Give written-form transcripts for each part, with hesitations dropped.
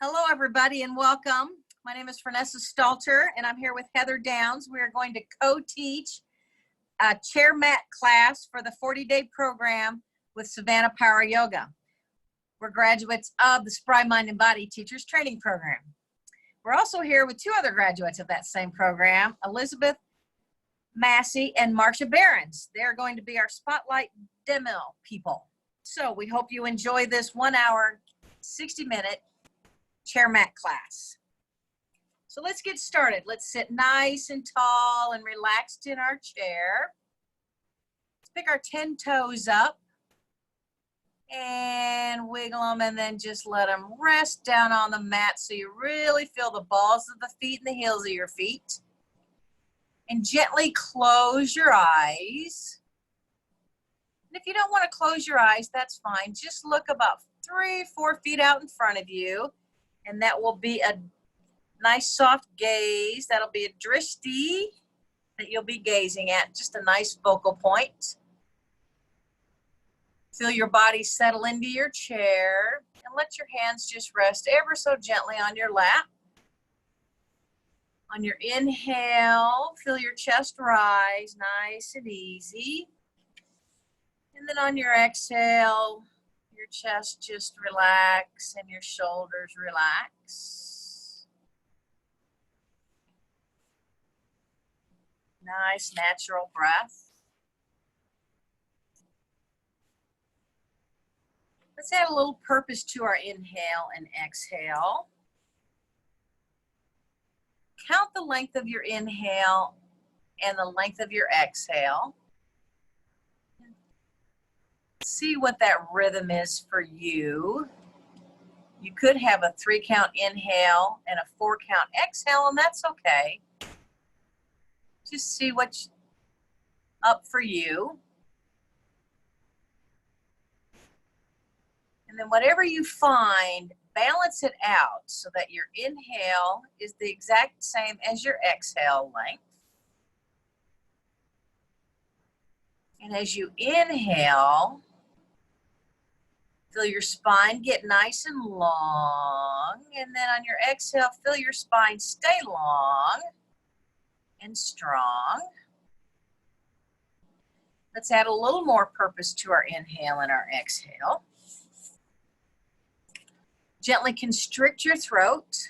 Hello, everybody, and welcome. My name is Franessa Stalter, and I'm here with Heather Downs. We are going to co-teach a chair mat class for the 40-day program with Savannah Power Yoga. We're graduates of the Spry Mind and Body Teachers Training Program. We're also here with two other graduates of that same program, Elizabeth Massey and Marcia Behrens. They're going to be our spotlight demo people. So we hope you enjoy this 1 hour, 60-minute chair mat class. So let's get started. Let's sit nice and tall and relaxed in our chair. Let's pick our 10 toes up and wiggle them, and then just let them rest down on the mat so you really feel the balls of the feet and the heels of your feet. And gently close your eyes. And if you don't want to close your eyes, that's fine. Just look about 3-4 feet out in front of you. And that will be a nice soft gaze. That'll be a drishti that you'll be gazing at, just a nice focal point. Feel your body settle into your chair and let your hands just rest ever so gently on your lap. On your inhale, feel your chest rise nice and easy. And then on your exhale, your chest just relax and your shoulders relax. Nice natural breath. Let's add a little purpose to our inhale and exhale. Count the length of your inhale and the length of your exhale. See what that rhythm is for you. You could have a 3-count inhale and a 4-count exhale, and that's okay. Just see what's up for you. And then whatever you find, balance it out so that your inhale is the exact same as your exhale length. And as you inhale, feel your spine get nice and long. And then on your exhale, feel your spine stay long and strong. Let's add a little more purpose to our inhale and our exhale. Gently constrict your throat.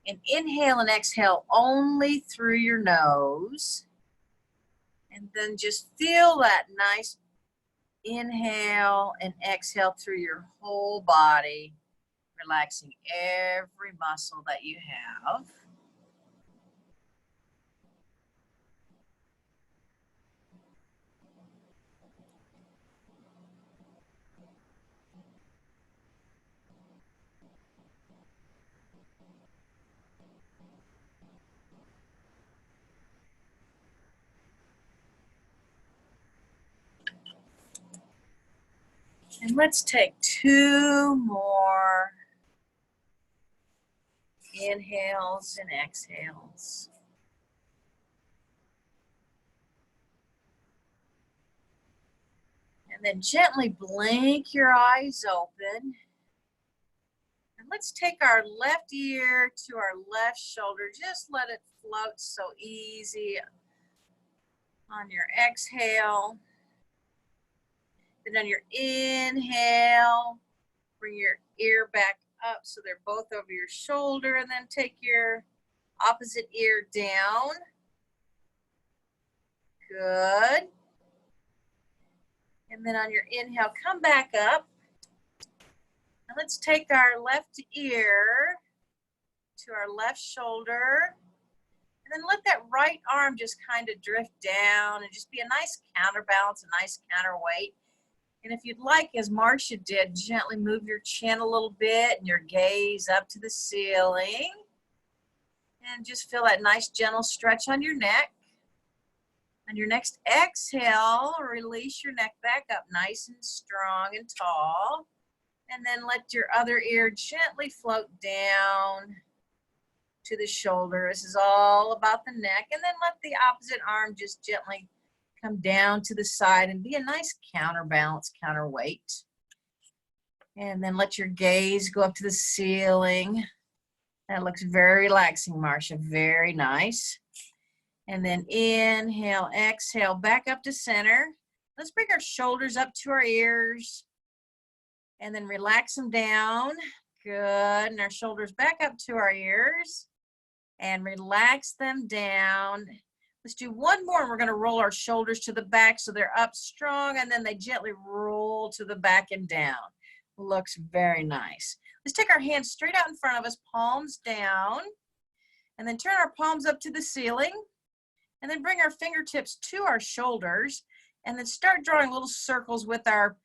And inhale and exhale only through your nose. And then just feel that nice inhale and exhale through your whole body, relaxing every muscle that you have. And let's take 2 more inhales and exhales. And then gently blink your eyes open. And let's take our left ear to our left shoulder. Just let it float so easy on your exhale. Then on your inhale, bring your ear back up so they're both over your shoulder, and then take your opposite ear down. Good. And then on your inhale, come back up. And let's take our left ear to our left shoulder. And then let that right arm just kind of drift down and just be a nice counterbalance, a nice counterweight. And if you'd like, as Marcia did, gently move your chin a little bit and your gaze up to the ceiling. And just feel that nice gentle stretch on your neck. On your next exhale, release your neck back up nice and strong and tall. And then let your other ear gently float down to the shoulder. This is all about the neck. And then let the opposite arm just gently come down to the side and be a nice counterbalance, counterweight. And then let your gaze go up to the ceiling. That looks very relaxing, Marcia. Very nice. And then inhale, exhale, back up to center. Let's bring our shoulders up to our ears. And then relax them down. Good. And our shoulders back up to our ears. And relax them down. Let's do one more, and we're going to roll our shoulders to the back so they're up strong, and then they gently roll to the back and down. Looks very nice. Let's take our hands straight out in front of us, palms down, and then turn our palms up to the ceiling, and then bring our fingertips to our shoulders, and then start drawing little circles with our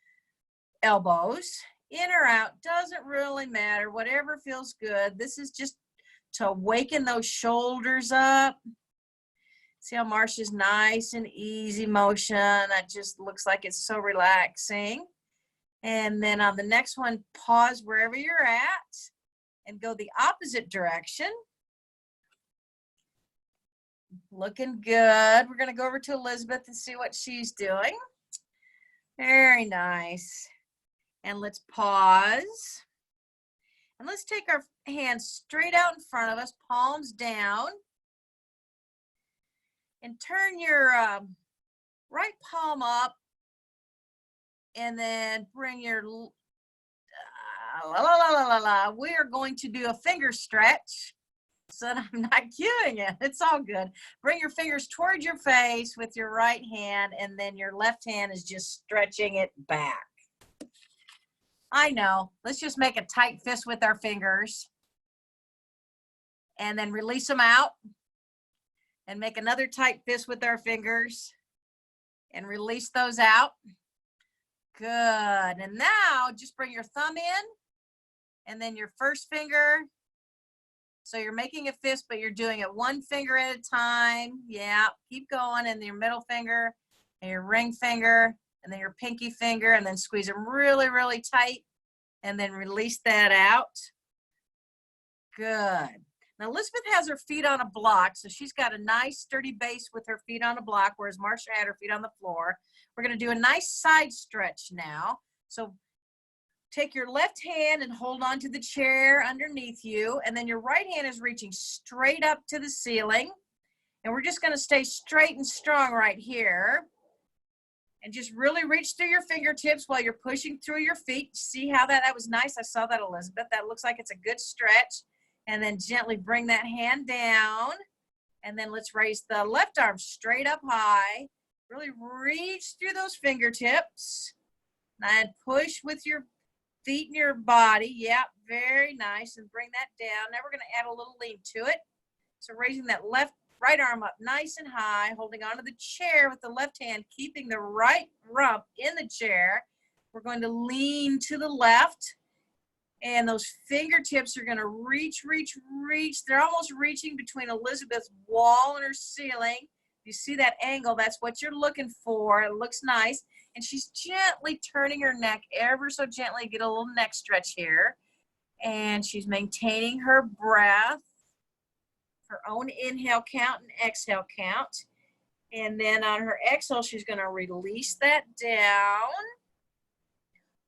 elbows. In or out, doesn't really matter, whatever feels good. This is just to awaken those shoulders up. See how Marcia's nice and easy motion. That just looks like it's so relaxing. And then on the next one, pause wherever you're at and go the opposite direction. Looking good. We're going to go over to Elizabeth and see what she's doing. Very nice. And let's pause. And let's take our hands straight out in front of us, palms down. And turn your right palm up, and then bring your we are going to do a finger stretch so that I'm not cueing it. It's all good. Bring your fingers towards your face with your right hand, and then your left hand is just stretching it back. I know. Let's just make a tight fist with our fingers, and then release them out. And make another tight fist with our fingers and release those out. Good. And now just bring your thumb in and then your first finger. So you're making a fist, but you're doing it one finger at a time. Yeah, keep going. And your middle finger and your ring finger and then your pinky finger, and then squeeze them really, really tight and then release that out. Good. Now, Elizabeth has her feet on a block, so she's got a nice sturdy base with her feet on a block, whereas Marcia had her feet on the floor. We're going to do a nice side stretch now. So take your left hand and hold on to the chair underneath you, and then your right hand is reaching straight up to the ceiling. And we're just going to stay straight and strong right here. And just really reach through your fingertips while you're pushing through your feet. See how that was nice? I saw that, Elizabeth. That looks like it's a good stretch. And then gently bring that hand down. And then let's raise the left arm straight up high. Really reach through those fingertips. And push with your feet and your body. Yep, very nice. And bring that down. Now we're going to add a little lean to it. So raising that right arm up nice and high, holding onto the chair with the left hand, keeping the right rump in the chair. We're going to lean to the left. And those fingertips are going to reach. They're almost reaching between Elizabeth's wall and her ceiling. You see that angle, that's what you're looking for. It looks nice. And she's gently turning her neck ever so gently. Get a little neck stretch here. And she's maintaining her breath, her own inhale count and exhale count. And then on her exhale, she's going to release that down.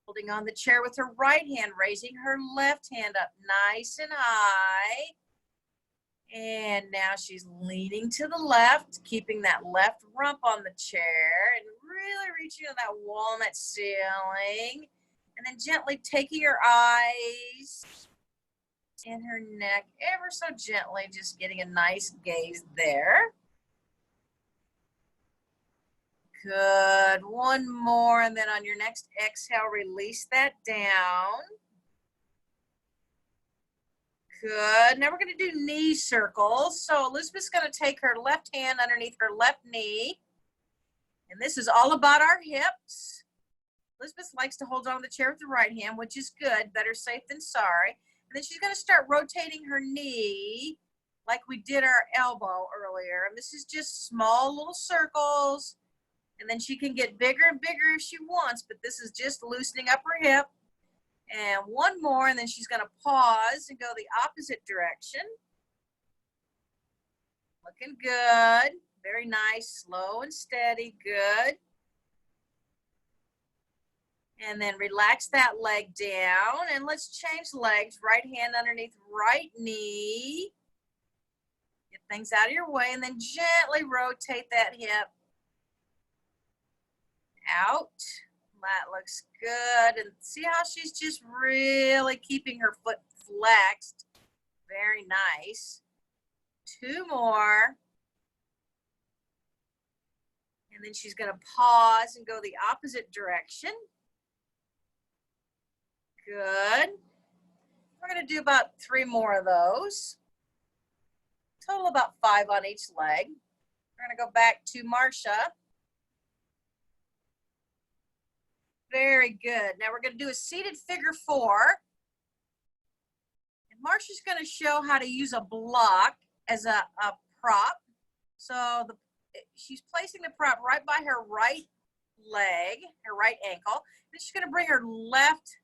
Holding on the chair with her right hand, raising her left hand up nice and high. And now she's leaning to the left, keeping that left rump on the chair and really reaching to that walnut ceiling. And then gently taking her eyes and her neck ever so gently, just getting a nice gaze there. Good. One more, and then on your next exhale, release that down. Good. Now we're going to do knee circles. So Elizabeth's going to take her left hand underneath her left knee. And this is all about our hips. Elizabeth likes to hold on to the chair with the right hand, which is good. Better safe than sorry. And then she's going to start rotating her knee like we did our elbow earlier. And this is just small little circles. And then she can get bigger and bigger if she wants, but this is just loosening up her hip. And one more, and then she's going to pause and go the opposite direction. Looking good. Very nice, slow and steady. Good. And then relax that leg down. And let's change legs. Right hand underneath right knee. Get things out of your way. And then gently rotate that hip out. That looks good. And see how she's just really keeping her foot flexed. Very nice. 2 more. And then she's going to pause and go the opposite direction. Good. We're going to do about 3 more of those. Total about 5 on each leg. We're going to go back to Marcia. Very good. Now we're going to do a seated figure 4. And Marcia's going to show how to use a block as a prop. So she's placing the prop right by her right leg, her right ankle. Then she's going to bring her left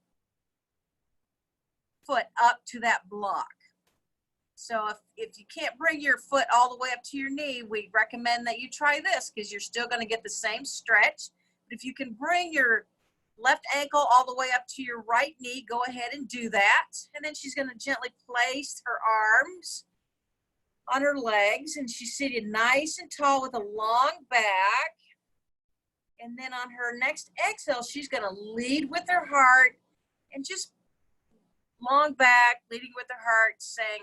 foot up to that block. So if you can't bring your foot all the way up to your knee, we recommend that you try this because you're still going to get the same stretch. But if you can bring your left ankle all the way up to your right knee, go ahead and do that. And then she's going to gently place her arms on her legs, and she's seated nice and tall with a long back. And then on her next exhale, she's going to lead with her heart and just long back, leading with her heart, saying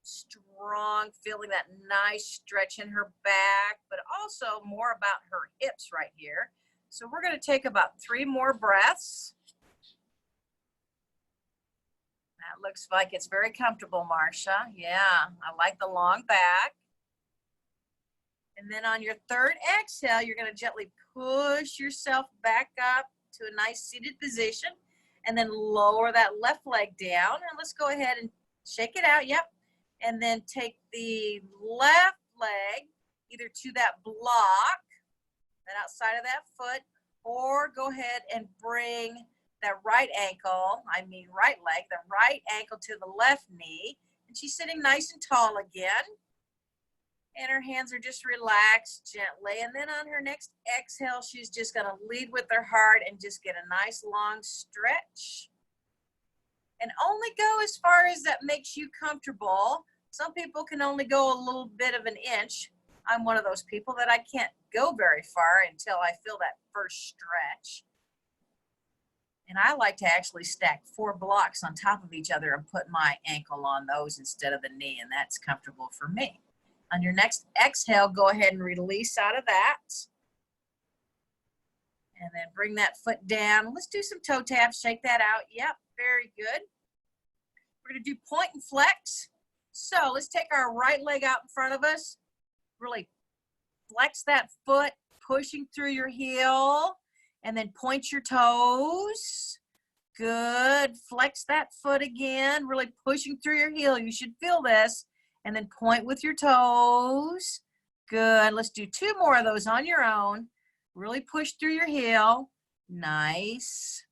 strong, feeling that nice stretch in her back, but also more about her hips right here. So we're going to take about 3 more breaths. That looks like it's very comfortable, Marcia. Yeah, I like the long back. And then on your third exhale, you're going to gently push yourself back up to a nice seated position and then lower that left leg down. And let's go ahead and shake it out. Yep. And then take the left leg either to that block, that outside of that foot, or go ahead and bring that right leg, the right ankle to the left knee. And she's sitting nice and tall again. And her hands are just relaxed gently. And then on her next exhale, she's just going to lead with her heart and just get a nice long stretch. And only go as far as that makes you comfortable. Some people can only go a little bit of an inch. I'm one of those people that I can't go very far until I feel that first stretch. And I like to actually stack 4 blocks on top of each other and put my ankle on those instead of the knee, and that's comfortable for me. On your next exhale, go ahead and release out of that. And then bring that foot down. Let's do some toe taps. Shake that out. Yep, very good. We're going to do point and flex. So let's take our right leg out in front of us. Really flex that foot, pushing through your heel. And then point your toes. Good. Flex that foot again. Really pushing through your heel. You should feel this. And then point with your toes. Good. Let's do 2 more of those on your own. Really push through your heel. Nice.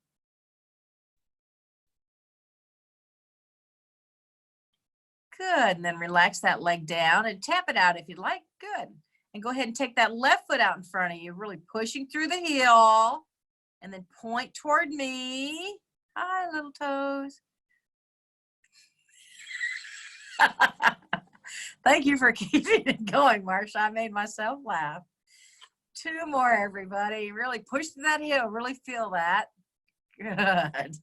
Good. And then relax that leg down and tap it out if you'd like. Good. And go ahead and take that left foot out in front of you, really pushing through the heel. And then point toward me. Hi, little toes. Thank you for keeping it going, Marcia. I made myself laugh. 2 more, everybody. Really push through that heel. Really feel that. Good.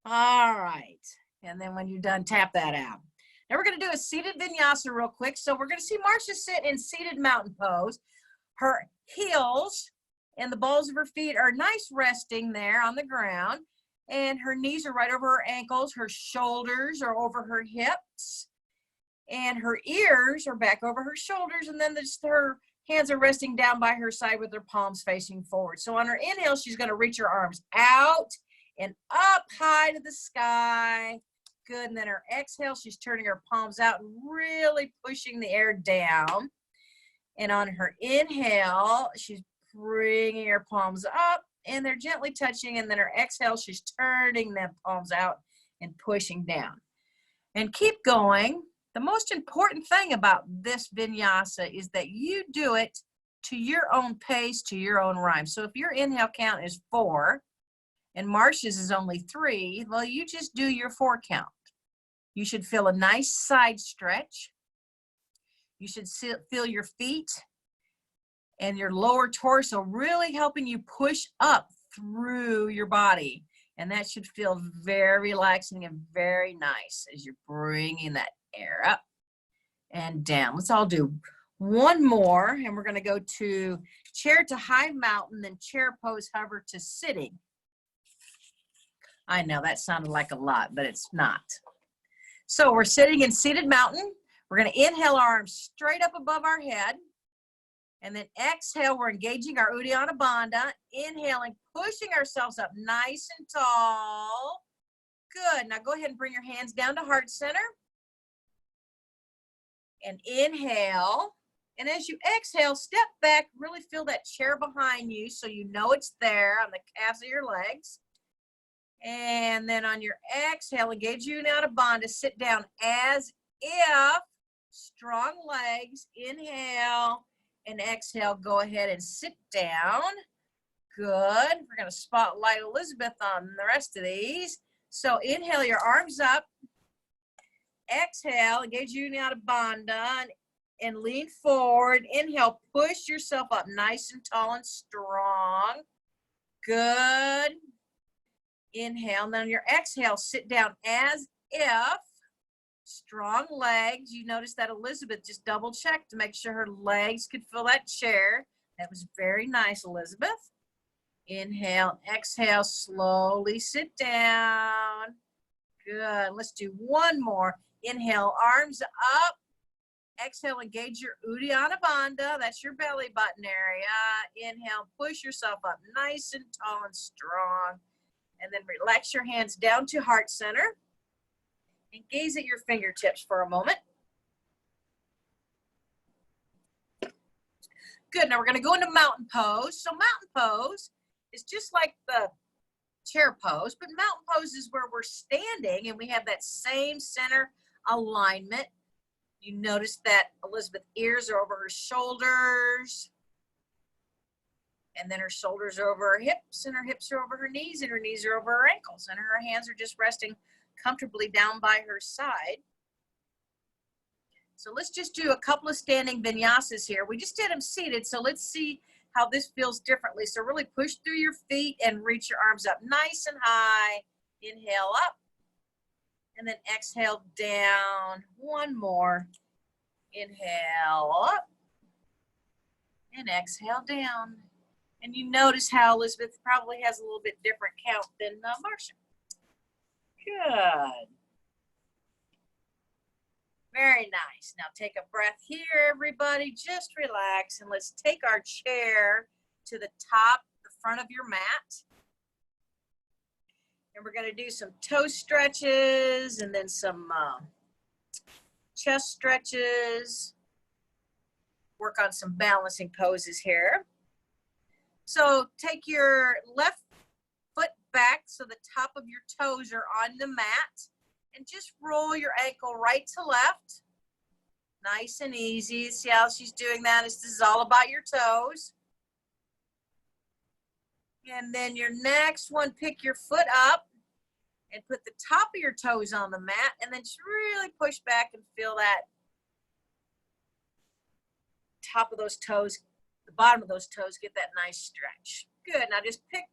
All right. And then when you're done, tap that out. Now we're going to do a seated vinyasa real quick. So we're going to see Marcia sit in seated mountain pose. Her heels and the balls of her feet are nice resting there on the ground. And her knees are right over her ankles. Her shoulders are over her hips. And her ears are back over her shoulders. And then her hands are resting down by her side with her palms facing forward. So on her inhale, she's going to reach her arms out and up high to the sky. Good. And then her exhale, she's turning her palms out and really pushing the air down. And on her inhale, she's bringing her palms up and they're gently touching. And then her exhale, she's turning them palms out and pushing down. And keep going. The most important thing about this vinyasa is that you do it to your own pace, to your own rhyme. So if your inhale count is 4 and Marcia's is only 3, well, you just do your 4 count. You should feel a nice side stretch. You should feel your feet and your lower torso really helping you push up through your body. And that should feel very relaxing and very nice as you're bringing that air up and down. Let's all do one more, and we're going to go to chair to high mountain, then chair pose hover to sitting. I know that sounded like a lot, but it's not. So we're sitting in seated mountain. We're going to inhale our arms straight up above our head. And then exhale, we're engaging our Uddiyana Bandha. Inhaling, pushing ourselves up nice and tall. Good. Now go ahead and bring your hands down to heart center. And inhale. And as you exhale, step back. Really feel that chair behind you so you know it's there on the calves of your legs. And then on your exhale, engage Uddiyana Bandha. Sit down as if. Strong legs. Inhale. And exhale, go ahead and sit down. Good. We're going to spotlight Elizabeth on the rest of these. So inhale your arms up. Exhale, engage Uddiyana Bandha and lean forward. Inhale, push yourself up nice and tall and strong. Good. Inhale. And then on your exhale, sit down as if. Strong legs. You notice that Elizabeth just double checked to make sure her legs could fill that chair. That was very nice, Elizabeth. Inhale, exhale, slowly sit down. Good. Let's do one more. Inhale, arms up. Exhale, engage your Uddiyana Bandha. That's your belly button area. Inhale, push yourself up nice and tall and strong. And then relax your hands down to heart center. And gaze at your fingertips for a moment. Good. Now we're going to go into mountain pose. So mountain pose is just like the chair pose, but mountain pose is where we're standing and we have that same center alignment. You notice that Elizabeth's ears are over her shoulders, and then her shoulders are over her hips, and her hips are over her knees, and her knees are over her ankles, and her hands are just resting comfortably down by her side. So let's just do a couple of standing vinyasas here. We just did them seated, so let's see how this feels differently. So really push through your feet and reach your arms up nice and high. Inhale up, and then exhale down. One more. Inhale up, and exhale down. And you notice how Elizabeth probably has a little bit different count than Marcia. Good. Very nice. Now take a breath here, everybody. Just relax, and let's take our chair to the top, the front of your mat. And we're going to do some toe stretches and then some chest stretches. Work on some balancing poses here. So take your left foot back so the top of your toes are on the mat, and just roll your ankle right to left. Nice and easy. See how she's doing that? This is all about your toes. And then your next one, pick your foot up and put the top of your toes on the mat, and then just really push back and feel that top of those toes, the bottom of those toes, get that nice stretch. Good. Now just pick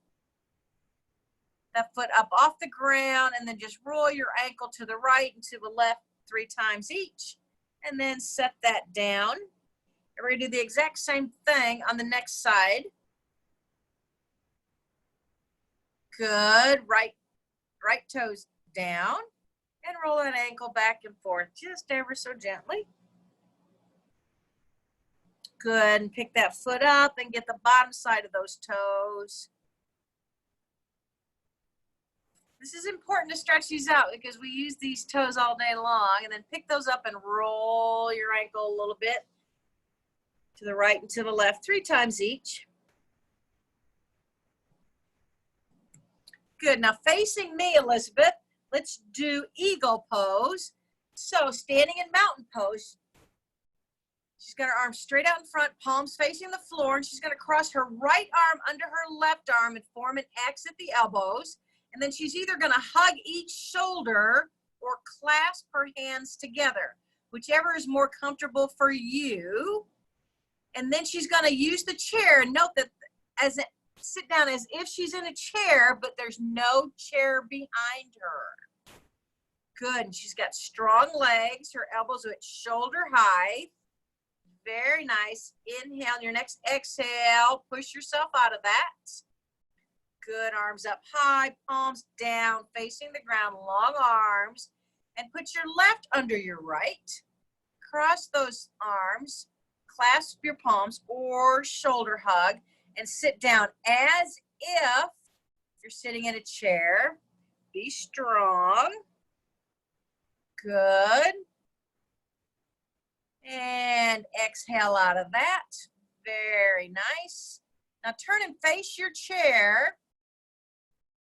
that foot up off the ground, and then just roll your ankle to the right and to the left 3 times each, and then set that down. And we're going to do the exact same thing on the next side. Good. Right toes down, and roll that ankle back and forth just ever so gently. Good. And pick that foot up and get the bottom side of those toes. This is important to stretch these out because we use these toes all day long. And then pick those up and roll your ankle a little bit to the right and to the left 3 times each. Good. Now facing me, Elizabeth, let's do eagle pose. So standing in mountain pose, She's got her arms straight out in front, palms facing the floor, and she's going to cross her right arm under her left arm and form an X at the elbows. And then she's either going to hug each shoulder or clasp her hands together, whichever is more comfortable for you. And then she's going to use the chair. Note that sit down as if she's in a chair, but there's no chair behind her. Good. And she's got strong legs. Her elbows are at shoulder height. Very nice. Inhale. Your next exhale, push yourself out of that. Good. Arms up high, palms down, facing the ground, long arms. And put your left under your right. Cross those arms, clasp your palms or shoulder hug, and sit down as if you're sitting in a chair. Be strong. Good. And exhale out of that. Very nice. Now turn and face your chair.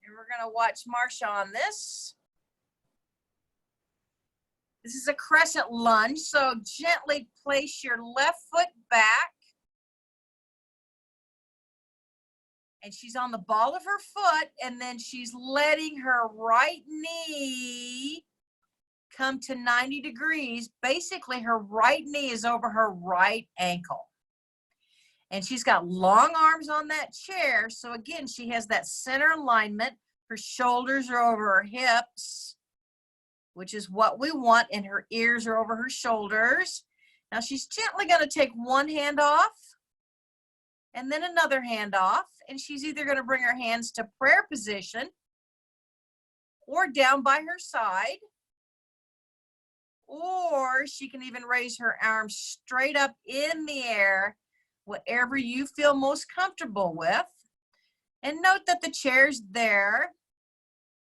And we're going to watch Marcia on this. This is a crescent lunge, so gently place your left foot back. And she's on the ball of her foot, and then she's letting her right knee come to 90 degrees. Basically, her right knee is over her right ankle. And she's got long arms on that chair. So again, she has that center alignment. Her shoulders are over her hips, which is what we want, and her ears are over her shoulders. Now she's gently going to take one hand off and then another hand off, and she's either going to bring her hands to prayer position or down by her side, or she can even raise her arms straight up in the air, whatever you feel most comfortable with. And note that the chair's there.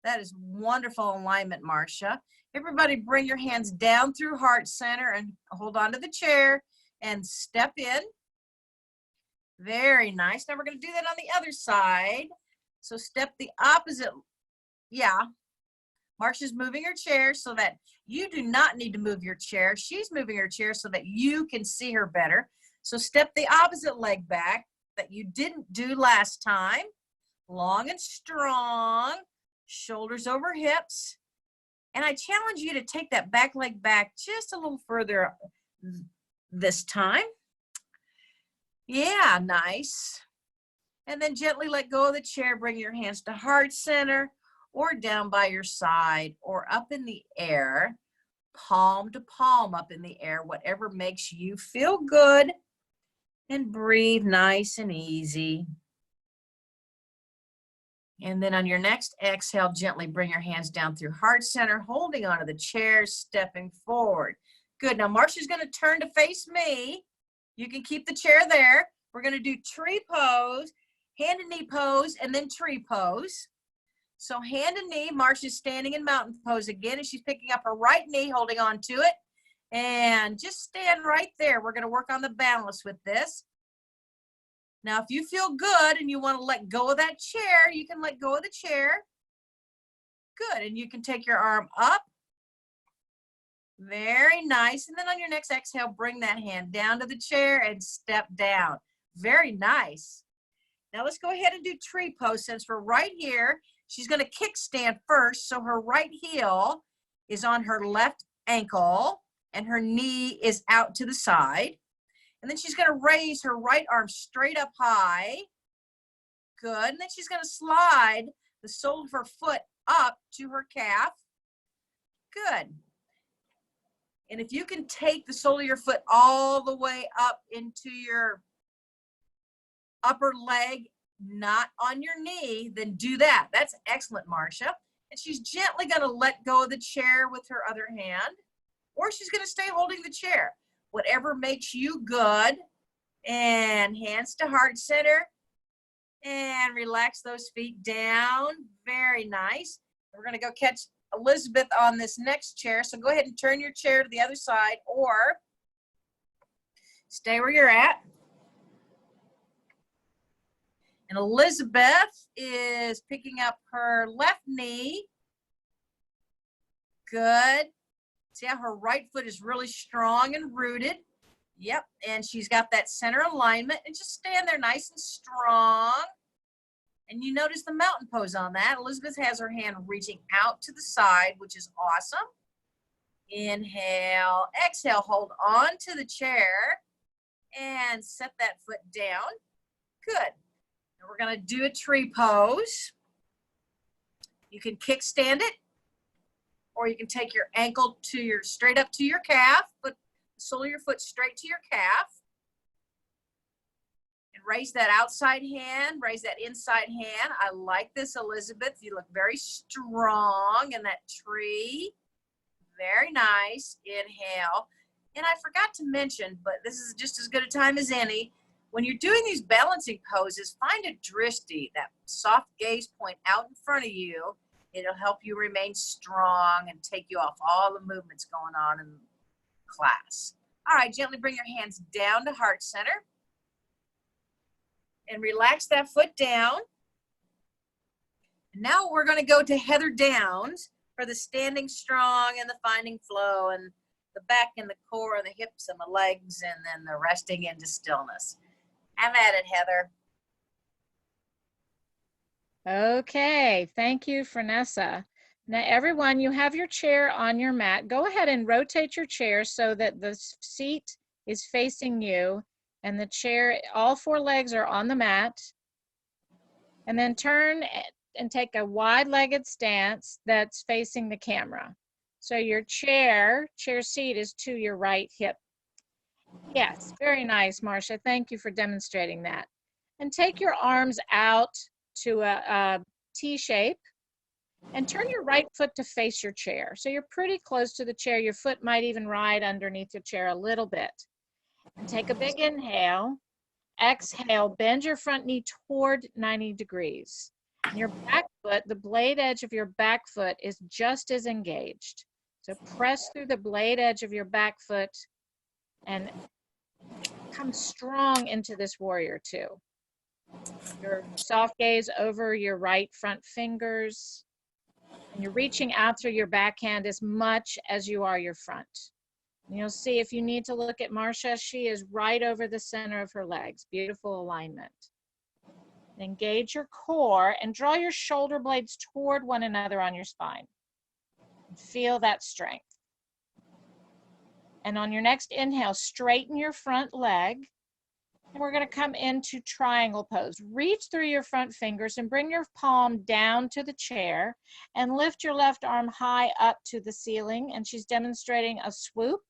That is wonderful alignment, Marcia. Everybody bring your hands down through heart center and hold on to the chair and step in. Very nice. Now we're going to do that on the other side. So step the opposite. Yeah. Marcia's moving her chair so that you do not need to move your chair. She's moving her chair so that you can see her better. So step the opposite leg back that you didn't do last time. Long and strong. Shoulders over hips. And I challenge you to take that back leg back just a little further this time. Yeah, nice. And then gently let go of the chair. Bring your hands to heart center or down by your side or up in the air, palm to palm up in the air, whatever makes you feel good. And breathe nice and easy. And then on your next exhale, gently bring your hands down through heart center, holding onto the chair, stepping forward. Good. Now Marcia's going to turn to face me. You can keep the chair there. We're going to do tree pose, hand and knee pose, and then tree pose. So hand and knee, Marcia's standing in mountain pose again, and she's picking up her right knee, holding on to it. And just stand right there. We're going to work on the balance with this. Now, if you feel good and you want to let go of that chair, you can let go of the chair. Good. And you can take your arm up. Very nice. And then on your next exhale, bring that hand down to the chair and step down. Very nice. Now let's go ahead and do tree pose. Since we're right here, she's going to kickstand first. So her right heel is on her left ankle and her knee is out to the side. And then she's going to raise her right arm straight up high. Good. And then she's going to slide the sole of her foot up to her calf. Good. And if you can take the sole of your foot all the way up into your upper leg, not on your knee, then do that. That's excellent, Marcia. And she's gently going to let go of the chair with her other hand, or she's going to stay holding the chair. Whatever makes you good. And hands to heart center. And relax those feet down. Very nice. We're going to go catch Elizabeth on this next chair. So go ahead and turn your chair to the other side or stay where you're at. And Elizabeth is picking up her left knee. Good. See how her right foot is really strong and rooted. Yep, and she's got that center alignment, and just stand there nice and strong. And you notice the mountain pose on that. Elizabeth has her hand reaching out to the side, which is awesome. Inhale, exhale, hold on to the chair and set that foot down. Good. And we're gonna do a tree pose. You can kickstand it, or you can take your ankle to your, straight up to your calf, put the sole of your foot straight to your calf. And raise that outside hand, raise that inside hand. I like this, Elizabeth. You look very strong in that tree. Very nice. Inhale. And I forgot to mention, but this is just as good a time as any, when you're doing these balancing poses, find a drishti, that soft gaze point out in front of you. It'll help you remain strong and take you off all the movements going on in class. All right, gently bring your hands down to heart center. And relax that foot down. And now we're going to go to Heather Downs for the standing strong and the finding flow and the back and the core and the hips and the legs, and then the resting into stillness. Have at it, Heather. Okay, thank you, Franessa. Now, everyone, you have your chair on your mat. Go ahead and rotate your chair so that the seat is facing you and the chair, all four legs are on the mat. And then turn and take a wide-legged stance that's facing the camera. So your chair seat is to your right hip. Yes, very nice, Marcia. Thank you for demonstrating that. And take your arms out to a T shape and turn your right foot to face your chair. So you're pretty close to the chair. Your foot might even ride underneath your chair a little bit. And take a big inhale. Exhale, bend your front knee toward 90 degrees. And your back foot, the blade edge of your back foot is just as engaged. So press through the blade edge of your back foot and come strong into this warrior two. Your soft gaze over your right front fingers. And you're reaching out through your backhand as much as you are your front. And you'll see if you need to look at Marcia, she is right over the center of her legs. Beautiful alignment. Engage your core and draw your shoulder blades toward one another on your spine. Feel that strength. And on your next inhale, straighten your front leg. And we're going to come into triangle pose. Reach through your front fingers and bring your palm down to the chair and lift your left arm high up to the ceiling. And she's demonstrating a swoop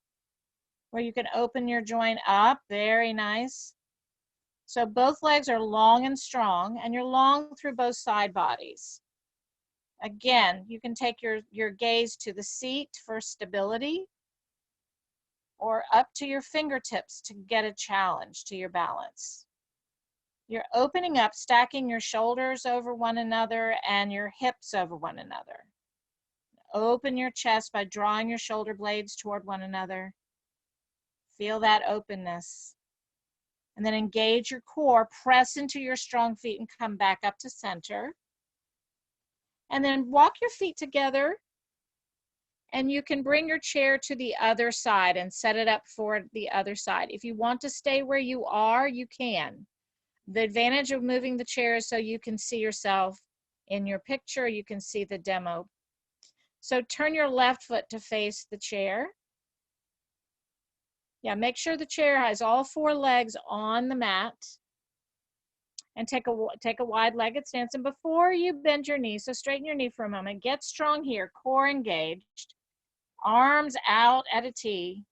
where you can open your joint up. Very nice. So both legs are long and strong, and you're long through both side bodies. Again, you can take your gaze to the seat for stability or up to your fingertips to get a challenge to your balance. You're opening up, stacking your shoulders over one another and your hips over one another. Open your chest by drawing your shoulder blades toward one another. Feel that openness. And then engage your core, press into your strong feet and come back up to center. And then walk your feet together, and you can bring your chair to the other side and set it up for the other side. If you want to stay where you are, you can. The advantage of moving the chair is so you can see yourself in your picture, you can see the demo. So turn your left foot to face the chair. Yeah, make sure the chair has all four legs on the mat. And take a wide-legged stance. And before you bend your knee, so straighten your knee for a moment. Get strong here, core engaged. Arms out at a T,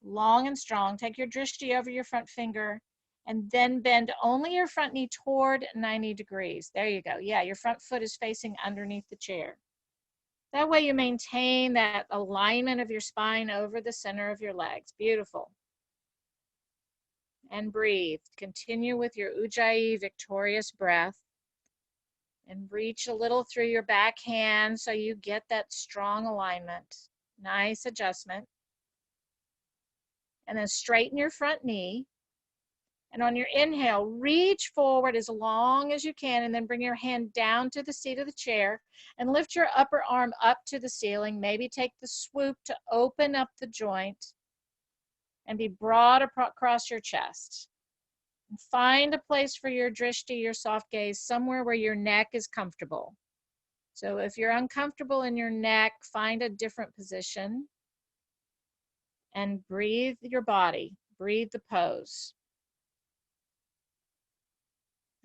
long and strong. Take your drishti over your front finger and then bend only your front knee toward 90 degrees. There you go. Yeah, your front foot is facing underneath the chair. That way you maintain that alignment of your spine over the center of your legs. Beautiful. And breathe. Continue with your Ujjayi victorious breath. And reach a little through your back hand so you get that strong alignment. Nice adjustment. And then straighten your front knee. And on your inhale, reach forward as long as you can, and then bring your hand down to the seat of the chair and lift your upper arm up to the ceiling. Maybe take the swoop to open up the joint. and be broad across your chest. And find a place for your drishti, your soft gaze, somewhere where your neck is comfortable. So if you're uncomfortable in your neck, find a different position and breathe your body, breathe the pose.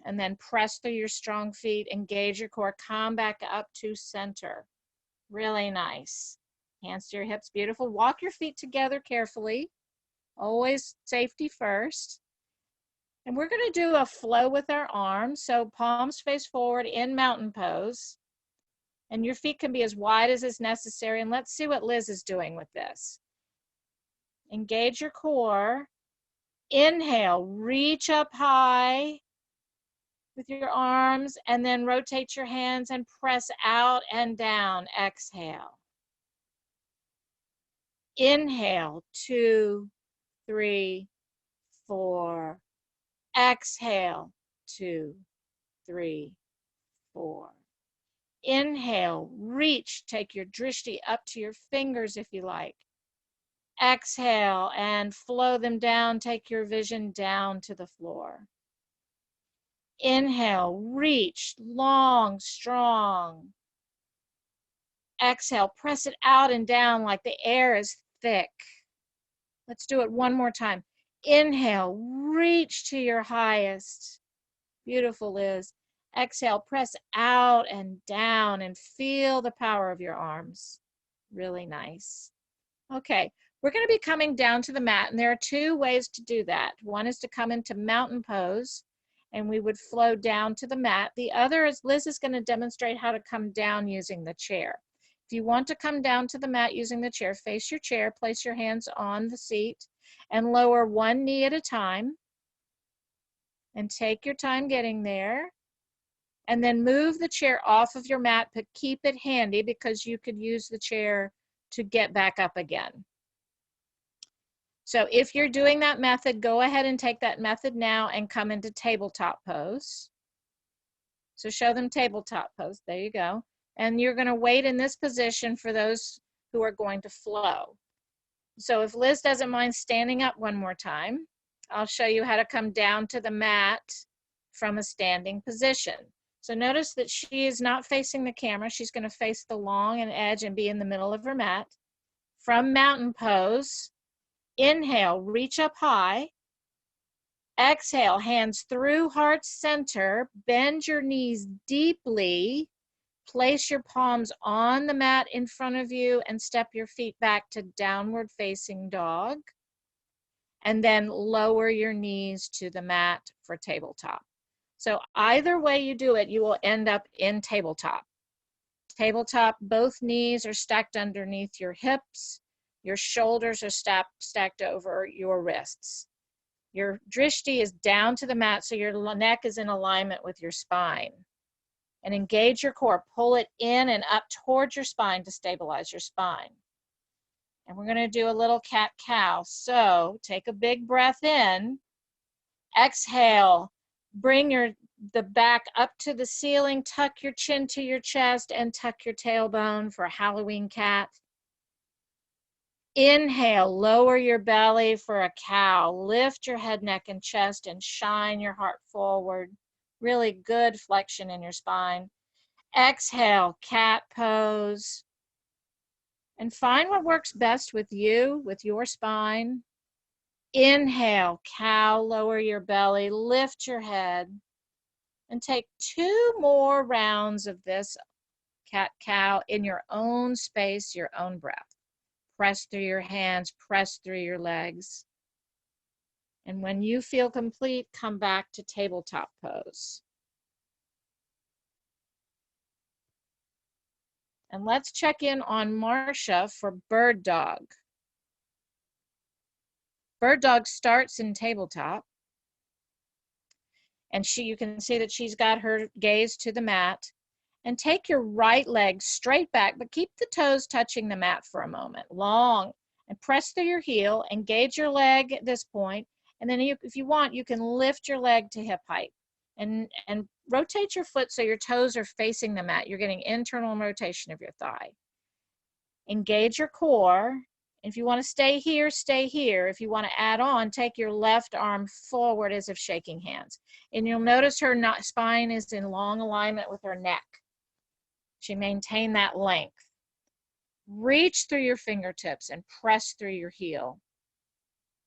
And then press through your strong feet, engage your core, come back up to center. Really nice. Hands to your hips, beautiful. Walk your feet together carefully. Always safety first. And we're going to do a flow with our arms. So palms face forward in mountain pose. And your feet can be as wide as is necessary. And let's see what Liz is doing with this. Engage your core. Inhale, reach up high with your arms, and then rotate your hands and press out and down. Exhale. Inhale, 2, 3, 4. Exhale, 2, 3, 4. Inhale, reach, take your drishti up to your fingers if you like. Exhale and flow them down, take your vision down to the floor. Inhale, reach, long, strong. Exhale, press it out and down like the air is thick. Let's do it one more time. Inhale, reach to your highest. Beautiful, Liz. Exhale, press out and down and feel the power of your arms. Really nice. Okay, we're going to be coming down to the mat, and there are 2 ways to do that. One is to come into mountain pose, and we would flow down to the mat. The other is Liz is going to demonstrate how to come down using the chair. If you want to come down to the mat using the chair, face your chair, place your hands on the seat, and lower one knee at a time. And take your time getting there. And then move the chair off of your mat, but keep it handy because you could use the chair to get back up again. So if you're doing that method, go ahead and take that method now and come into tabletop pose. So show them tabletop pose. There you go. And you're going to wait in this position for those who are going to flow. So if Liz doesn't mind standing up one more time, I'll show you how to come down to the mat from a standing position. So notice that she is not facing the camera. She's going to face the long and edge and be in the middle of her mat. From mountain pose, inhale, reach up high. Exhale, hands through heart center. Bend your knees deeply. Place your palms on the mat in front of you and step your feet back to downward facing dog. And then lower your knees to the mat for tabletop. So either way you do it, you will end up in tabletop. Tabletop, both knees are stacked underneath your hips. Your shoulders are stacked over your wrists. Your drishti is down to the mat, so your neck is in alignment with your spine. And engage your core. Pull it in and up towards your spine to stabilize your spine. And we're going to do a little cat-cow. So take a big breath in. Exhale. Bring the back up to the ceiling. Tuck your chin to your chest and tuck your tailbone for a Halloween cat. Inhale. Lower your belly for a cow. Lift your head, neck, and chest and shine your heart forward. Really good flexion in your spine. Exhale, cat pose. And find what works best with you, with your spine. Inhale, cow, lower your belly, lift your head. And take 2 more rounds of this cat-cow in your own space, your own breath. Press through your hands, press through your legs. And when you feel complete, come back to tabletop pose. And let's check in on Marcia for bird dog. Bird dog starts in tabletop. And you can see that she's got her gaze to the mat. And take your right leg straight back, but keep the toes touching the mat for a moment. Long. And press through your heel. Engage your leg at this point. And then if you want, you can lift your leg to hip height. And rotate your foot so your toes are facing the mat. You're getting internal rotation of your thigh. Engage your core If you want to stay here, stay here. If you want to add on, take your left arm forward as if shaking hands. And you'll notice her spine is in long alignment with her neck. She maintained that length. Reach through your fingertips and press through your heel.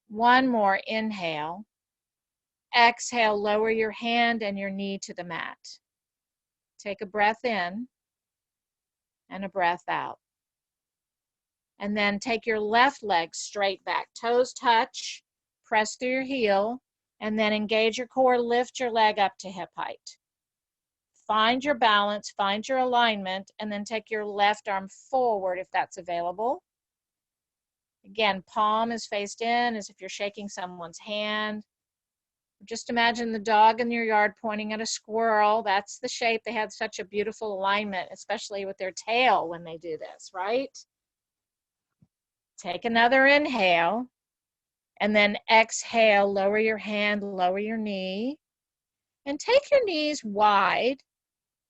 One more, inhale. Exhale, lower your hand and your knee to the mat. Take a breath in and a breath out. And then take your left leg straight back. Toes touch, press through your heel, and then engage your core, lift your leg up to hip height. Find your balance, find your alignment, and then take your left arm forward if that's available. Again, palm is faced in as if you're shaking someone's hand. Just imagine the dog in your yard pointing at a squirrel. That's the shape. They have such a beautiful alignment, especially with their tail when they do this, right? Take another inhale, and then exhale, lower your hand, lower your knee, and take your knees wide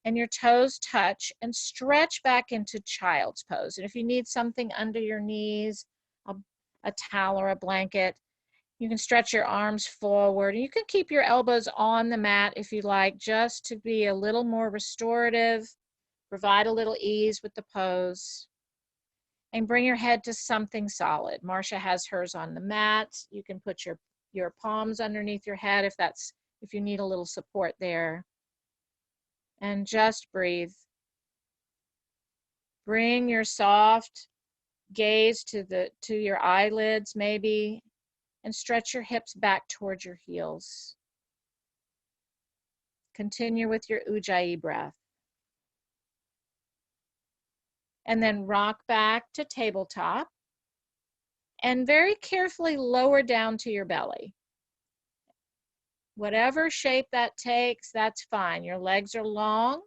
and your toes touch and stretch back into child's pose. And if you need something under your knees, a towel or a blanket, you can stretch your arms forward. You can keep your elbows on the mat if you like, just to be a little more restorative, provide a little ease with the pose. And bring your head to something solid. Marcia has hers on the mat. You can put your palms underneath your head if you need a little support there. And just breathe. Bring your soft gaze to your eyelids maybe, and stretch your hips back towards your heels. Continue with your Ujjayi breath. And then rock back to tabletop and very carefully lower down to your belly. Whatever shape that takes, that's fine. Your legs are long.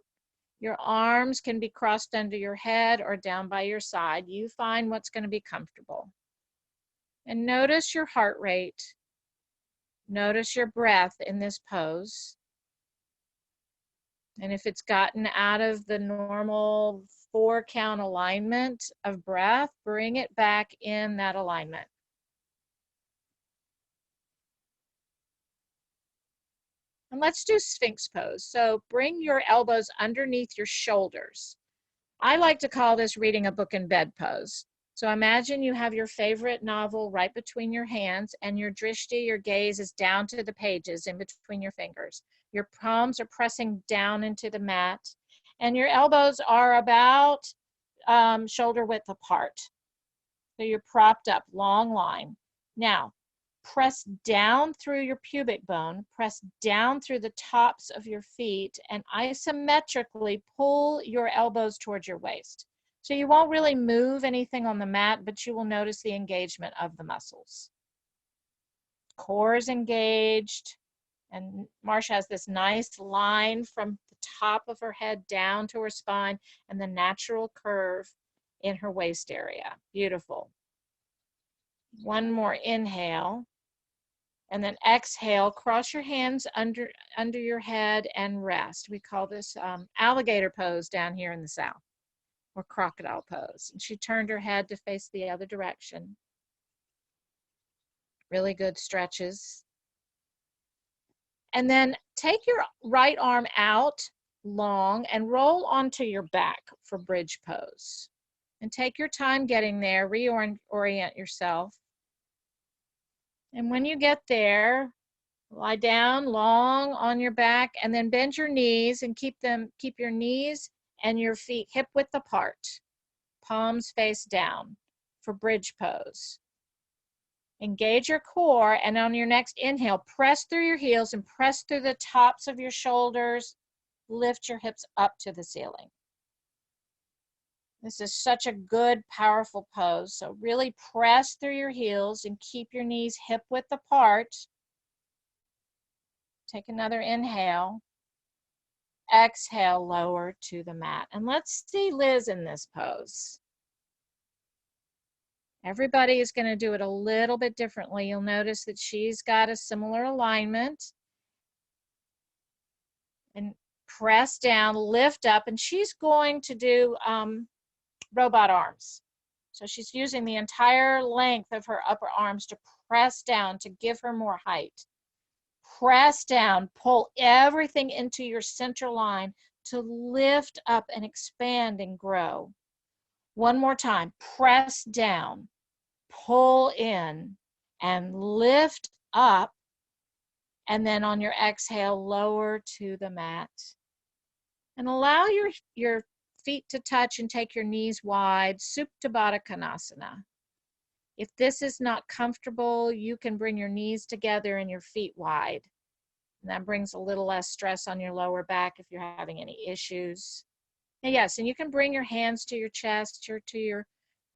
Your arms can be crossed under your head or down by your side. You find what's going to be comfortable. And notice your heart rate. Notice your breath in this pose. And if it's gotten out of the normal 4-count alignment of breath, bring it back in that alignment. And let's do Sphinx pose. So bring your elbows underneath your shoulders. I like to call this reading a book in bed pose. So imagine you have your favorite novel right between your hands and your drishti, your gaze, is down to the pages in between your fingers. Your palms are pressing down into the mat and your elbows are about shoulder width apart. So you're propped up, long line. Now, press down through your pubic bone, press down through the tops of your feet, and isometrically pull your elbows towards your waist. So you won't really move anything on the mat, but you will notice the engagement of the muscles. Core is engaged, and Marcia has this nice line from the top of her head down to her spine and the natural curve in her waist area. Beautiful. One more inhale. And then exhale, cross your hands under your head and rest. We call this alligator pose down here in the South, or crocodile pose. And she turned her head to face the other direction. Really good stretches. And then take your right arm out long and roll onto your back for bridge pose. And take your time getting there, reorient yourself. And when you get there, lie down long on your back and then bend your knees and keep your knees and your feet hip width apart, palms face down for bridge pose. Engage your core, and on your next inhale, press through your heels and press through the tops of your shoulders. Lift your hips up to the ceiling. This is such a good, powerful pose. So really press through your heels and keep your knees hip width apart. Take another inhale. Exhale, lower to the mat. And let's see Liz in this pose. Everybody is going to do it a little bit differently. You'll notice that she's got a similar alignment. And press down, lift up, and she's going to do robot arms. So she's using the entire length of her upper arms to press down to give her more height. Press down, pull everything into your center line to lift up and expand and grow. One more time, press down, pull in, and lift up. And then on your exhale, lower to the mat. And allow your feet to touch and take your knees wide, Supta Baddha Konasana. If this is not comfortable, you can bring your knees together and your feet wide. And that brings a little less stress on your lower back if you're having any issues. And yes, and you can bring your hands to your chest or to your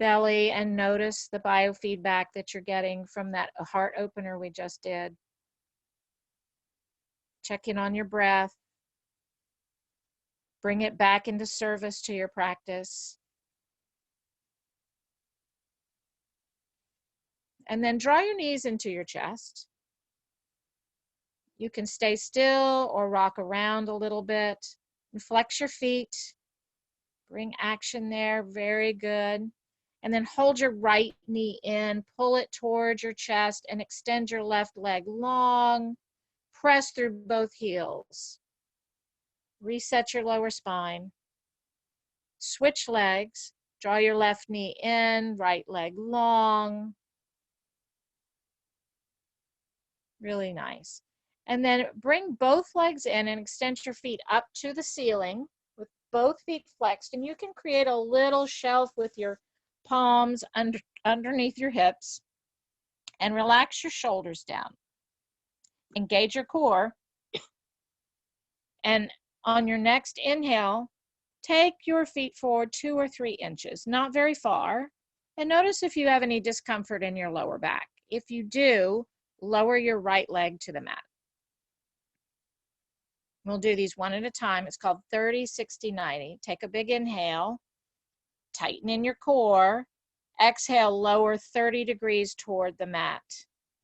belly and notice the biofeedback that you're getting from that heart opener we just did. Check in on your breath. Bring it back into service to your practice. And then draw your knees into your chest. You can stay still or rock around a little bit. And flex your feet. Bring action there, very good. And then hold your right knee in, pull it towards your chest, and extend your left leg long. Press through both heels. Reset your lower spine. Switch legs. Draw your left knee in, right leg long. Really nice. And then bring both legs in and extend your feet up to the ceiling with both feet flexed. And you can create a little shelf with your palms underneath your hips. And relax your shoulders down. Engage your core. And on your next inhale, take your feet forward 2 or 3 inches, not very far. And notice if you have any discomfort in your lower back. If you do, lower your right leg to the mat. We'll do these one at a time. It's called 30, 60, 90. Take a big inhale, tighten in your core. Exhale, lower 30 degrees toward the mat.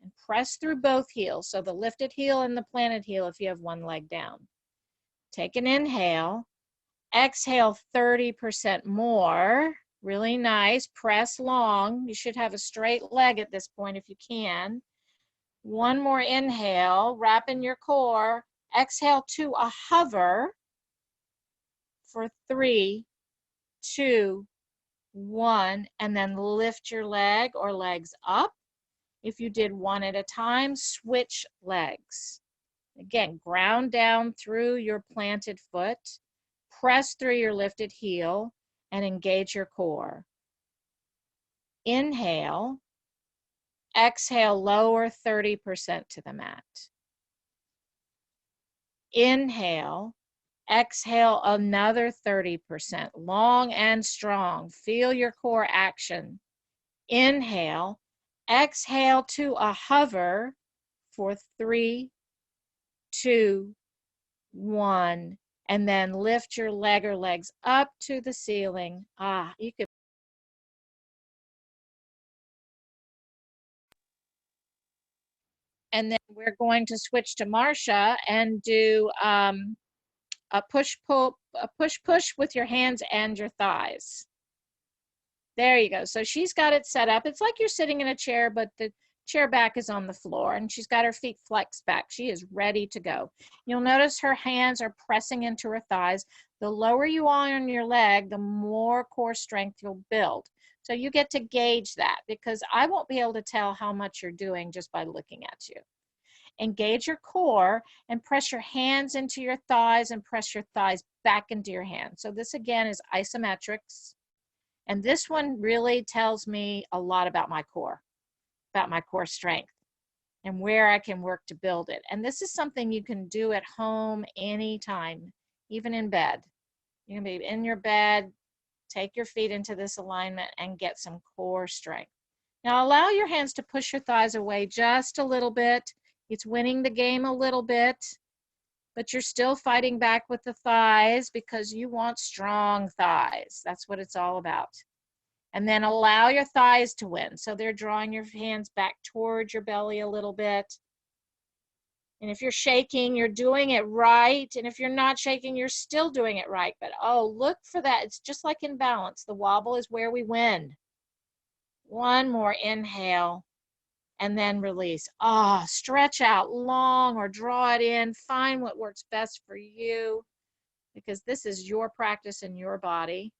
And press through both heels, so the lifted heel and the planted heel if you have one leg down. Take an inhale. Exhale 30% more. Really nice. Press long. You should have a straight leg at this point if you can. One more inhale. Wrap in your core. Exhale to a hover for 3, 2, 1, and then lift your leg or legs up. If you did one at a time, switch legs. Again, ground down through your planted foot, press through your lifted heel, and engage your core. Inhale, exhale, lower 30% to the mat. Inhale, exhale another 30%, long and strong. Feel your core action. Inhale, exhale to a hover for 3, 2, 1, and then lift your leg or legs up to the ceiling. You could. And then we're going to switch to Marcia and do a push push with your hands and your thighs. There you go. So she's got it set up. It's like you're sitting in a chair, but the chair back is on the floor, and she's got her feet flexed back. She is ready to go. You'll notice her hands are pressing into her thighs. The lower you are on your leg, the more core strength you'll build. So you get to gauge that, because I won't be able to tell how much you're doing just by looking at you. Engage your core and press your hands into your thighs and press your thighs back into your hands. So this again is isometrics. And this one really tells me a lot about my core strength and where I can work to build it. And this is something you can do at home anytime, even in bed. You can be in your bed, take your feet into this alignment and get some core strength. Now allow your hands to push your thighs away just a little bit. It's winning the game a little bit, but you're still fighting back with the thighs because you want strong thighs. That's what it's all about. And then allow your thighs to win. So they're drawing your hands back towards your belly a little bit. And if you're shaking, you're doing it right. And if you're not shaking, you're still doing it right. But oh, look for that. It's just like in balance. The wobble is where we win. One more inhale and then release. Ah, stretch out long or draw it in. Find what works best for you because this is your practice in your body.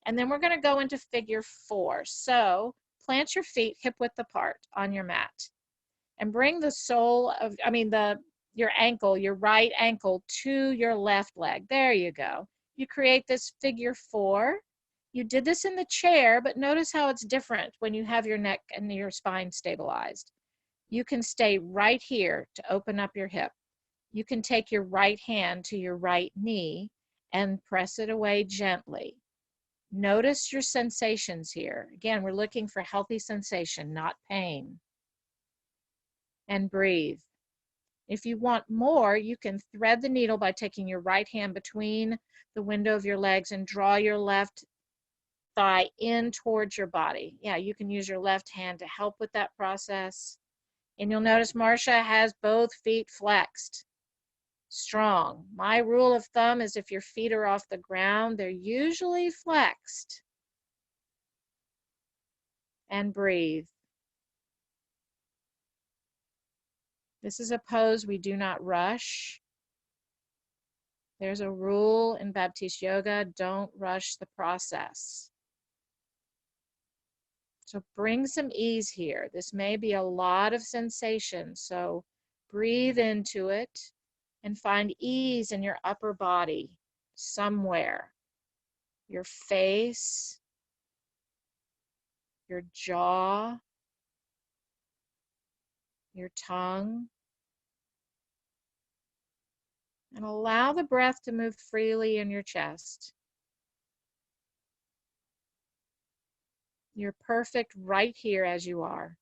And then we're going to go into figure 4. So plant your feet hip width apart on your mat and bring the sole of, your ankle, your right ankle to your left leg. There you go. You create this figure 4. You did this in the chair, but notice how it's different when you have your neck and your spine stabilized. You can stay right here to open up your hip. You can take your right hand to your right knee and press it away gently. Notice your sensations here. Again, we're looking for healthy sensation, not pain. And breathe. If you want more, you can thread the needle by taking your right hand between the window of your legs and draw your left thigh in towards your body. Yeah, you can use your left hand to help with that process. And you'll notice Marcia has both feet flexed. Strong. My rule of thumb is if your feet are off the ground, they're usually flexed. And breathe. This is a pose we do not rush. There's a rule in Baptiste Yoga, don't rush the process. So bring some ease here. This may be a lot of sensation, so breathe into it and find ease in your upper body somewhere. Your face, your jaw, your tongue. And allow the breath to move freely in your chest. You're perfect right here as you are.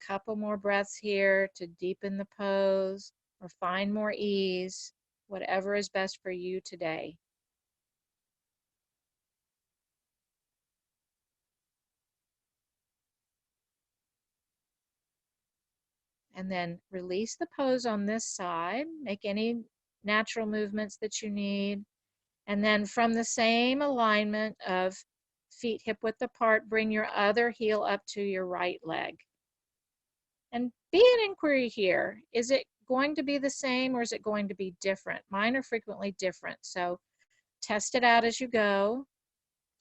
Couple more breaths here to deepen the pose or find more ease, whatever is best for you today. And then release the pose on this side. Make any natural movements that you need. And then from the same alignment of feet hip width apart, bring your other heel up to your right leg. And be an inquiry here. Is it going to be the same or is it going to be different? Mine are frequently different. So test it out as you go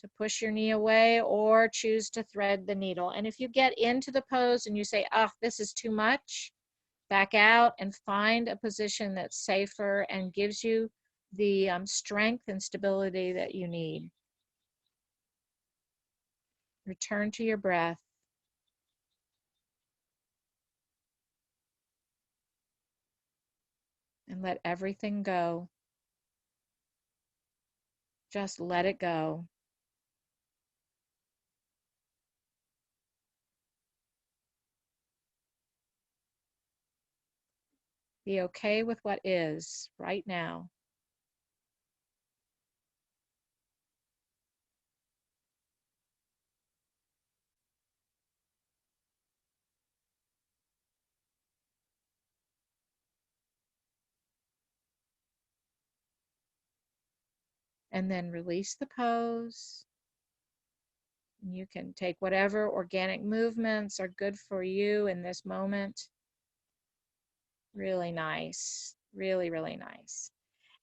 to push your knee away or choose to thread the needle. And if you get into the pose and you say, oh, this is too much, back out and find a position that's safer and gives you the strength and stability that you need. Return to your breath. And let everything go. Just let it go. Be okay with what is right now. And then release the pose. You can take whatever organic movements are good for you in this moment. Really nice. Really, really nice.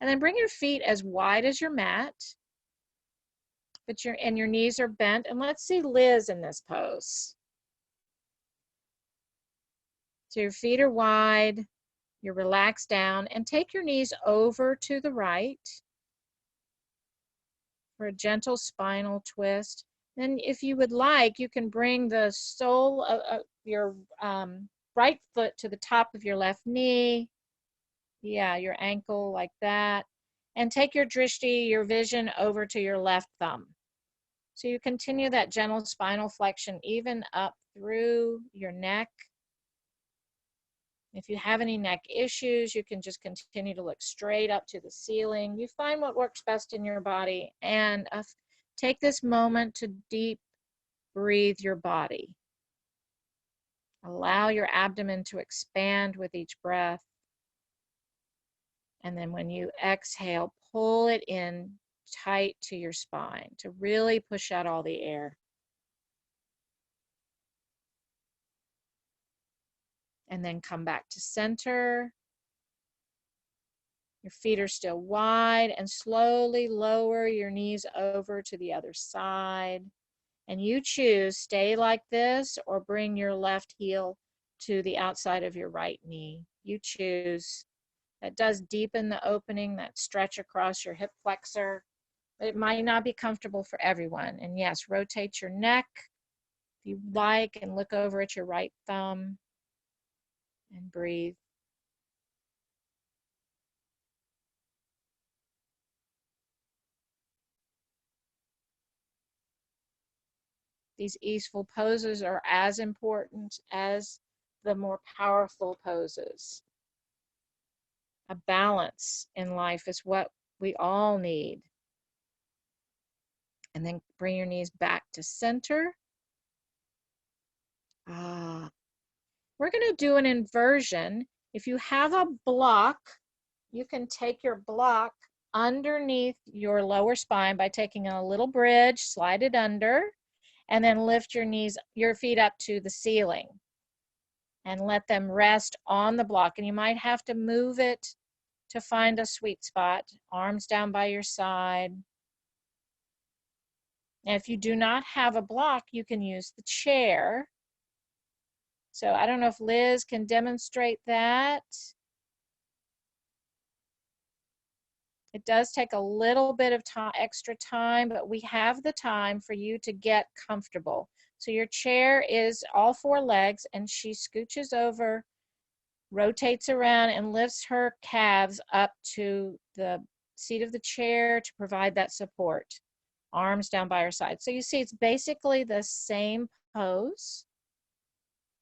And then bring your feet as wide as your mat. But your knees are bent. And let's see Liz in this pose. So your feet are wide. You're relaxed down. And take your knees over to the right for a gentle spinal twist. Then if you would like, you can bring the sole of your right foot to the top of your left knee. Yeah, your ankle like that. And take your drishti, your vision, over to your left thumb. So you continue that gentle spinal flexion even up through your neck. If you have any neck issues, you can just continue to look straight up to the ceiling. You find what works best in your body and take this moment to deep breathe your body. Allow your abdomen to expand with each breath. And then when you exhale, pull it in tight to your spine to really push out all the air. And then come back to center. Your feet are still wide, and slowly lower your knees over to the other side. And you choose, stay like this or bring your left heel to the outside of your right knee. You choose. That does deepen the opening, that stretch across your hip flexor. But it might not be comfortable for everyone. And yes, rotate your neck if you like and look over at your right thumb and breathe. These easeful poses are as important as the more powerful poses. A balance in life is what we all need. And then bring your knees back to center. We're going to do an inversion. If you have a block, you can take your block underneath your lower spine by taking a little bridge, slide it under, and then lift your feet up to the ceiling and let them rest on the block. And you might have to move it to find a sweet spot. Arms down by your side. And if you do not have a block, you can use the chair. So I don't know if Liz can demonstrate that. It does take a little bit of extra time, but we have the time for you to get comfortable. So your chair is all four legs, and she scooches over, rotates around, and lifts her calves up to the seat of the chair to provide that support. Arms down by her side. So you see, it's basically the same pose.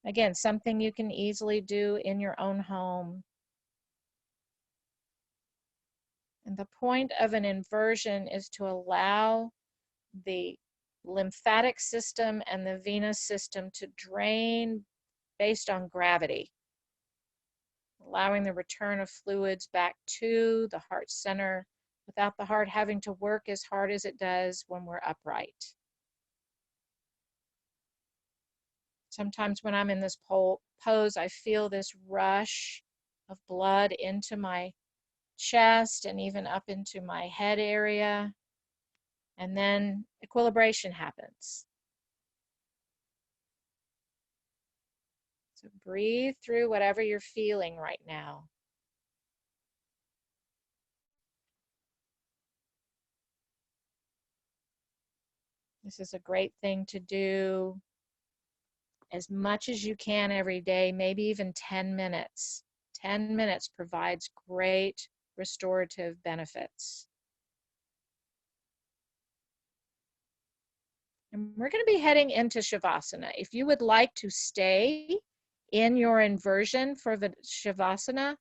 Again, something you can easily do in your own home. And the point of an inversion is to allow the lymphatic system and the venous system to drain based on gravity, allowing the return of fluids back to the heart center without the heart having to work as hard as it does when we're upright. Sometimes when I'm in this pose, I feel this rush of blood into my chest and even up into my head area. And then equilibration happens. So breathe through whatever you're feeling right now. This is a great thing to do as much as you can every day, maybe even 10 minutes. 10 minutes provides great restorative benefits. And we're going to be heading into Shavasana. If you would like to stay in your inversion for the Shavasana,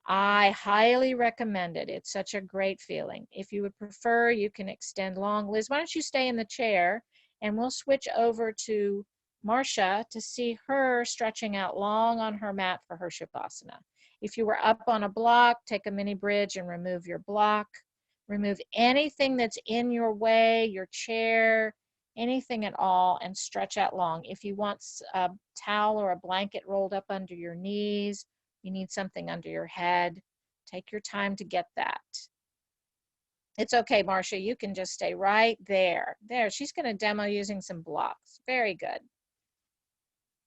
I highly recommend it. It's such a great feeling. If you would prefer, you can extend long. Liz, why don't you stay in the chair, and we'll switch over to Marcia to see her stretching out long on her mat for her Shavasana. If you were up on a block, take a mini bridge and remove your block. Remove anything that's in your way, your chair, anything at all, and stretch out long. If you want a towel or a blanket rolled up under your knees, you need something under your head, take your time to get that. It's okay, Marcia, you can just stay right there. There, she's going to demo using some blocks. Very good.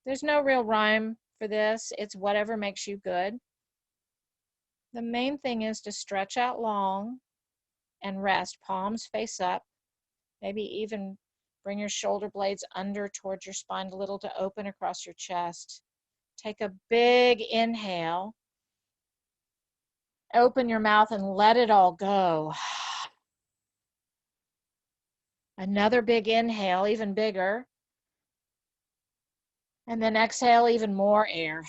There's no real rhyme for this. It's whatever makes you good. The main thing is to stretch out long and rest, palms face up. Maybe even bring your shoulder blades under towards your spine a little to open across your chest. Take a big inhale. Open your mouth and let it all go. Another big inhale, even bigger. And then exhale even more air.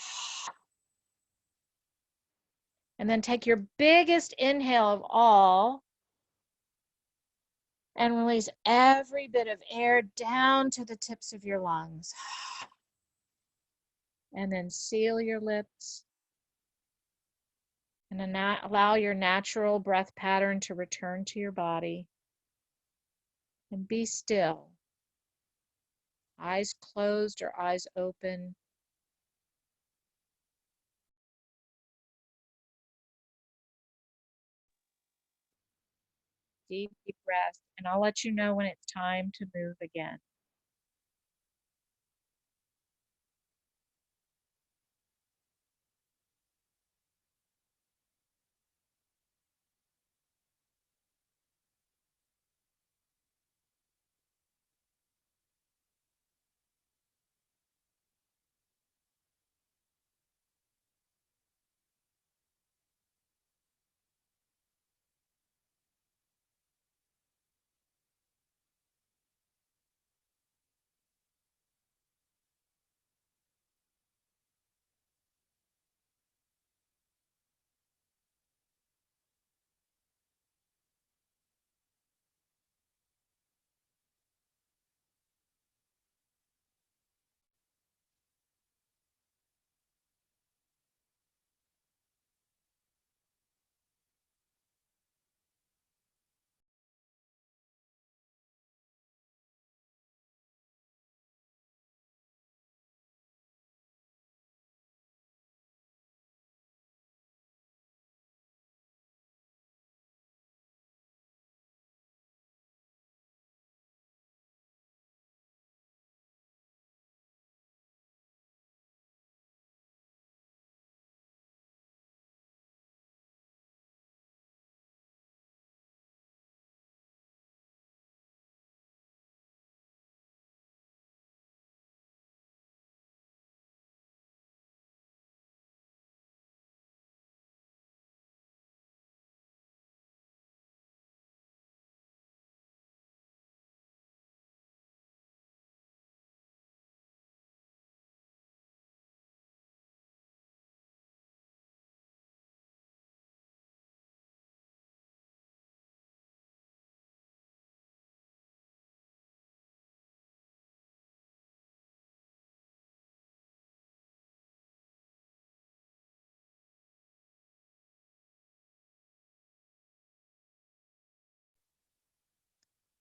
And then take your biggest inhale of all and release every bit of air down to the tips of your lungs. And then seal your lips. And then allow your natural breath pattern to return to your body. And be still. Eyes closed or eyes open. Deep, deep breath. And I'll let you know when it's time to move again.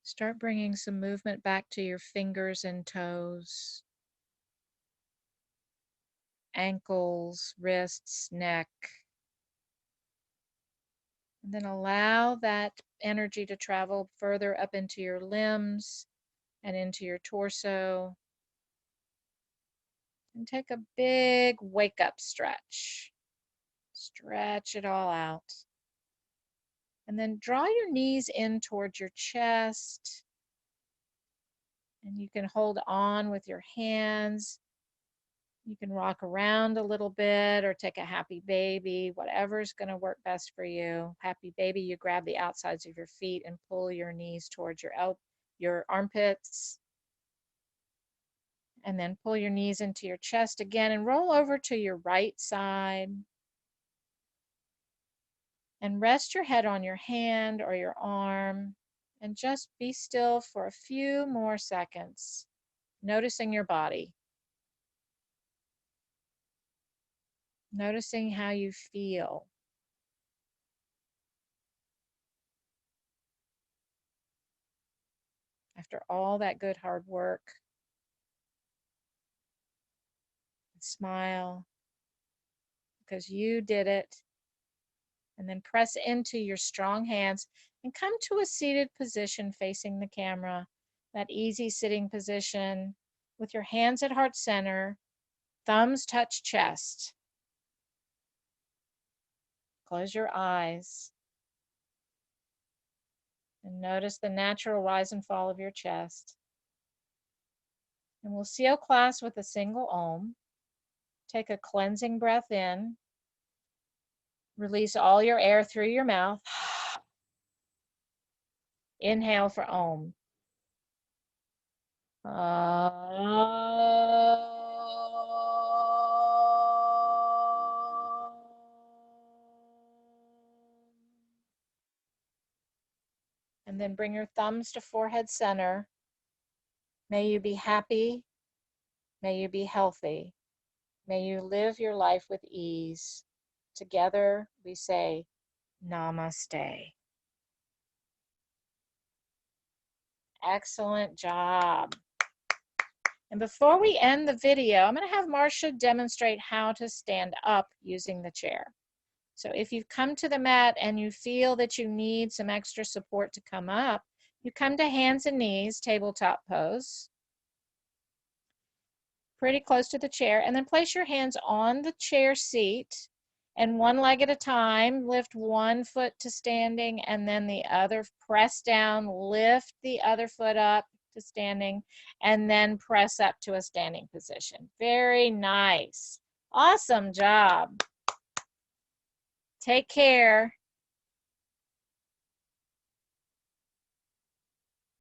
Start bringing some movement back to your fingers and toes, ankles, wrists, neck. And then allow that energy to travel further up into your limbs and into your torso. And take a big wake up stretch. Stretch it all out. And then draw your knees in towards your chest. And you can hold on with your hands. You can rock around a little bit or take a happy baby, whatever's going to work best for you. Happy baby, you grab the outsides of your feet and pull your knees towards your armpits. And then pull your knees into your chest again and roll over to your right side. And rest your head on your hand or your arm and just be still for a few more seconds, noticing your body, noticing how you feel. After all that good hard work, smile because you did it. And then press into your strong hands and come to a seated position facing the camera, that easy sitting position with your hands at heart center, thumbs touch chest. Close your eyes and notice the natural rise and fall of your chest. And we'll seal class with a single Om. Take a cleansing breath in. Release all your air through your mouth. Inhale for Om. And then bring your thumbs to forehead center. May you be happy. May you be healthy. May you live your life with ease. Together we say namaste. Excellent job. And before we end the video, I'm going to have Marcia demonstrate how to stand up using the chair. So if you've come to the mat and you feel that you need some extra support to come up, you come to hands and knees, tabletop pose, pretty close to the chair, and then place your hands on the chair seat, and one leg at a time, lift one foot to standing, and then the other, press down, lift the other foot up to standing, and then press up to a standing position. Very nice. Awesome job. Take care.